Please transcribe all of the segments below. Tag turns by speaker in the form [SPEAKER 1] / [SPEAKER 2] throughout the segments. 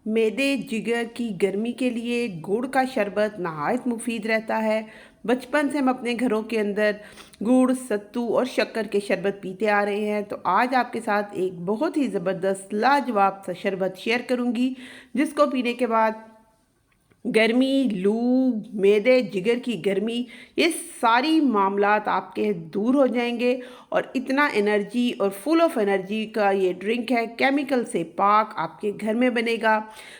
[SPEAKER 1] मैदे जिगर की गर्मी के लिए गुड़ का शरबत नहायत मुफीद रहता है। बचपन से हम अपने घरों के अंदर गुड़, सत्तू और शक्कर के शरबत पीते आ रहे हैं। तो आज आपके साथ एक बहुत ही ज़बरदस्त लाजवाब सा शरबत शेयर करूंगी, जिसको पीने के बाद गर्मी, लू, मैदे जिगर की गर्मी, ये सारी मामलात आपके दूर हो जाएंगे। और इतना एनर्जी और फुल ऑफ एनर्जी का ये ड्रिंक है, केमिकल से पाक, आपके घर में बनेगा।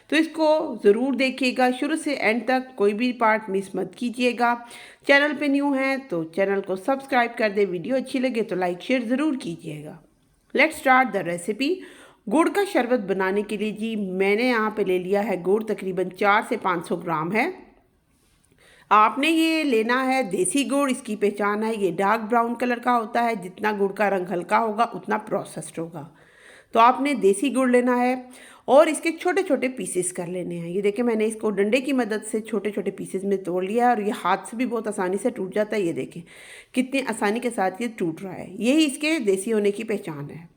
[SPEAKER 1] तो इसको ज़रूर देखिएगा शुरू से एंड तक, कोई भी पार्ट मिस मत कीजिएगा। चैनल पे न्यू हैं तो चैनल को सब्सक्राइब कर दे, वीडियो अच्छी लगे तो लाइक शेयर ज़रूर कीजिएगा। Let's start the recipe. गुड़ का शरबत बनाने के लिए जी मैंने यहाँ पे ले लिया है गुड़, तकरीबन 4 से 500 ग्राम है। आपने ये लेना है देसी गुड़। इसकी पहचान है ये डार्क ब्राउन कलर का होता है। जितना गुड़ का रंग हल्का होगा उतना प्रोसेस्ड होगा। तो आपने देसी गुड़ लेना है और इसके छोटे छोटे पीसेस कर लेने हैं। ये देखें, मैंने इसको डंडे की मदद से छोटे छोटे पीसेस में तोड़ लिया है और ये हाथ से भी बहुत आसानी से टूट जाता है। ये देखें कितनी आसानी के साथ ये टूट रहा है। यही इसके देसी होने की पहचान है।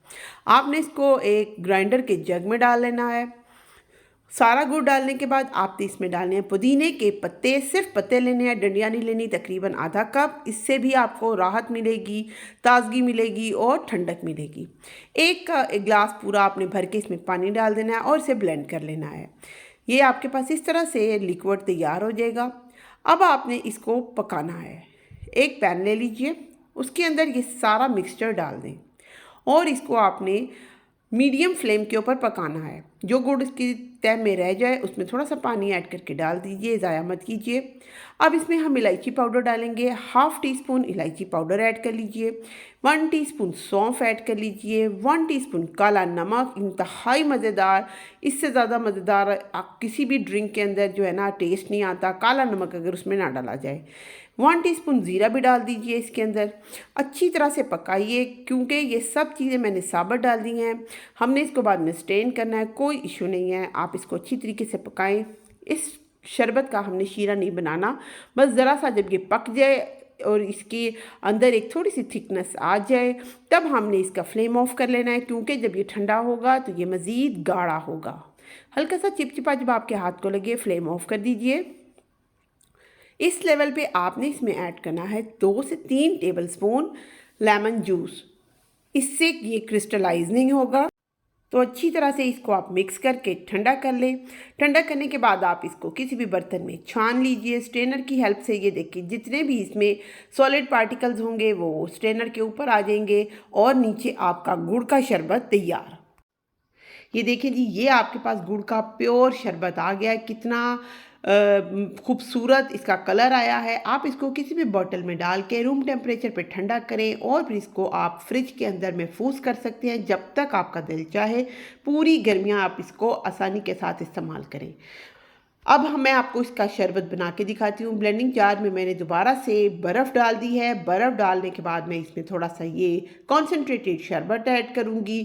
[SPEAKER 1] आपने इसको एक ग्राइंडर के जग में डाल लेना है। सारा गुड़ डालने के बाद आपने इसमें डालने हैं पुदीने के पत्ते। सिर्फ पत्ते लेने हैं, डंडियाँ नहीं लेनी। तकरीबन आधा कप। इससे भी आपको राहत मिलेगी, ताजगी मिलेगी और ठंडक मिलेगी। एक गिलास पूरा आपने भर के इसमें पानी डाल देना है और इसे ब्लेंड कर लेना है। ये आपके पास इस तरह से लिक्विड तैयार हो जाएगा। अब आपने इसको पकाना है। एक पैन ले लीजिए, उसके अंदर ये सारा मिक्सचर डाल दें और इसको आपने मीडियम फ्लेम के ऊपर पकाना है। जो गुड़ इसकी तह में रह जाए उसमें थोड़ा सा पानी ऐड करके डाल दीजिए, ज़ाया मत कीजिए। अब इसमें हम इलायची पाउडर डालेंगे। 1/2 टीस्पून इलायची पाउडर ऐड कर लीजिए। 1 टीस्पून सौंफ ऐड कर लीजिए। 1 टीस्पून काला नमक, इंतहाई मज़ेदार। इससे ज़्यादा मज़ेदार आप किसी भी ड्रिंक के अंदर जो है ना टेस्ट नहीं आता, काला नमक अगर उसमें ना डाला जाए। 1 टीस्पून ज़ीरा भी डाल दीजिए इसके अंदर। अच्छी तरह से पकाइए, क्योंकि ये सब चीज़ें मैंने साबुत डाल दी हैं। हमने इसको बाद में स्ट्रेन करना है, कोई इशू नहीं है। आप इसको अच्छी तरीके से पकाएं। इस शरबत का हमने शीरा नहीं बनाना, बस ज़रा सा जब ये पक जाए और इसके अंदर एक थोड़ी सी थिकनेस आ जाए तब हमने इसका फ्लेम ऑफ कर लेना है, क्योंकि जब ये ठंडा होगा तो ये मज़ीद गाढ़ा होगा। हल्का सा चिपचिपा जब आपके हाथ को लगे फ्लेम ऑफ कर दीजिए। इस लेवल पे आपने इसमें ऐड करना है 2 से 3 टेबलस्पून लेमन जूस। इससे ये क्रिस्टलाइज नहीं होगा। तो अच्छी तरह से इसको आप मिक्स करके ठंडा कर लें। ठंडा करने के बाद आप इसको किसी भी बर्तन में छान लीजिए स्ट्रेनर की हेल्प से। ये देखिए जितने भी इसमें सॉलिड पार्टिकल्स होंगे वो स्ट्रेनर के ऊपर आ जाएंगे और नीचे आपका गुड़ का शरबत तैयार। ये देखिए जी, ये आपके पास गुड़ का प्योर शरबत आ गया है। कितना खूबसूरत इसका कलर आया है। आप इसको किसी भी बॉटल में डाल के रूम टेम्परेचर पे ठंडा करें और फिर इसको आप फ्रिज के अंदर महफूज कर सकते हैं जब तक आपका दिल चाहे। पूरी गर्मियाँ आप इसको आसानी के साथ इस्तेमाल करें। अब मैं आपको इसका शरबत बना के दिखाती हूँ। ब्लेंडिंग जार में मैंने दोबारा से बर्फ़ डाल दी है। बर्फ़ डालने के बाद मैं इसमें थोड़ा सा ये कॉन्सेंट्रेटेड शरबत ऐड करूँगी।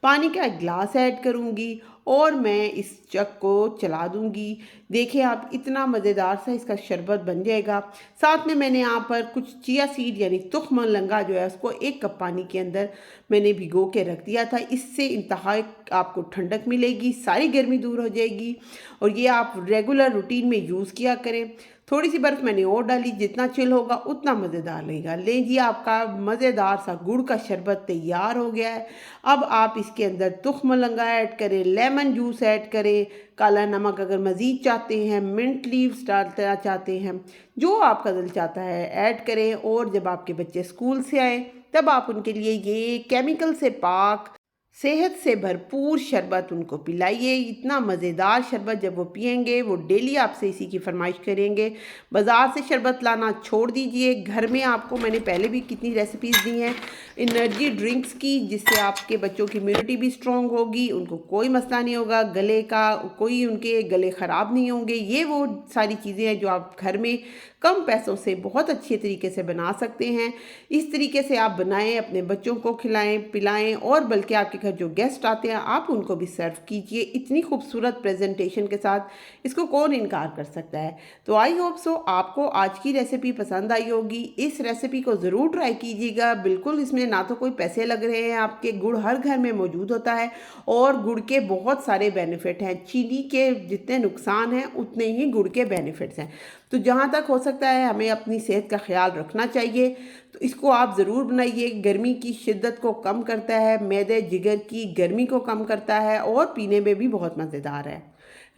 [SPEAKER 1] पानी का एक गिलास ऐड करूँगी और मैं इस जग को चला दूँगी। देखिए आप, इतना मज़ेदार सा इसका शरबत बन जाएगा। साथ में मैंने यहाँ पर कुछ चिया सीड यानी तुख्म लंगा जो है उसको 1 कप पानी के अंदर मैंने भिगो के रख दिया था। इससे इंतहाई आपको ठंडक मिलेगी, सारी गर्मी दूर हो जाएगी और ये आप रेगुलर रूटीन में यूज़ किया करें। थोड़ी सी बर्फ़ मैंने और डाली, जितना चिल होगा उतना मज़ेदार लगेगा। लीजिए, आपका मज़ेदार सा गुड़ का शरबत तैयार हो गया है। अब आप इसके अंदर तुख्म लंगा ऐड करें, लेमन जूस ऐड करें, काला नमक अगर मज़ीद चाहते हैं, मिंट लीव्स डालना चाहते हैं, जो आपका दिल चाहता है ऐड करें। और जब आपके बच्चे स्कूल से आए तब आप उनके लिए ये केमिकल से पाक, सेहत से भरपूर शरबत उनको पिलाइए। इतना मज़ेदार शरबत जब वो पियेंगे वो डेली आपसे इसी की फरमाइश करेंगे। बाज़ार से शरबत लाना छोड़ दीजिए। घर में आपको मैंने पहले भी कितनी रेसिपीज़ दी हैं एनर्जी ड्रिंक्स की, जिससे आपके बच्चों की इम्यूनिटी भी स्ट्रॉन्ग होगी, उनको कोई मसला नहीं होगा, गले का कोई उनके गले ख़राब नहीं होंगे। ये वो सारी चीज़ें हैं जो आप घर में कम पैसों से बहुत अच्छे तरीके से बना सकते हैं। इस तरीके से आप बनाएं, अपने बच्चों को खिलाएं पिलाएं और बल्कि आपके घर जो गेस्ट आते हैं आप उनको भी सर्व कीजिए। इतनी खूबसूरत प्रेजेंटेशन के साथ इसको कौन इनकार कर सकता है। तो आई होप सो आपको आज की रेसिपी पसंद आई होगी। इस रेसिपी को ज़रूर ट्राई कीजिएगा। बिल्कुल इसमें ना तो कोई पैसे लग रहे हैं आपके, गुड़ हर घर में मौजूद होता है और गुड़ के बहुत सारे बेनिफिट हैं। चीनी के जितने नुकसान हैं उतने ही गुड़ के बेनिफिट्स हैं। तो जहाँ तक हो सकता है हमें अपनी सेहत का ख्याल रखना चाहिए। तो इसको आप ज़रूर बनाइए। गर्मी की शिद्दत को कम करता है, मैदे जिगर की गर्मी को कम करता है और पीने में भी बहुत मज़ेदार है।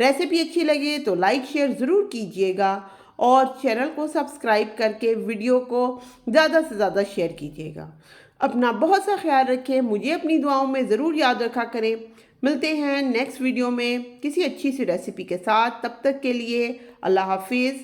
[SPEAKER 1] रेसिपी अच्छी लगे तो लाइक शेयर ज़रूर कीजिएगा और चैनल को सब्सक्राइब करके वीडियो को ज़्यादा से ज़्यादा शेयर कीजिएगा। अपना बहुत सा ख्याल रखें, मुझे अपनी दुआओं में ज़रूर याद रखा करें। मिलते हैं नेक्स्ट वीडियो में किसी अच्छी सी रेसिपी के साथ। तब तक के लिए अल्लाह हाफिज़।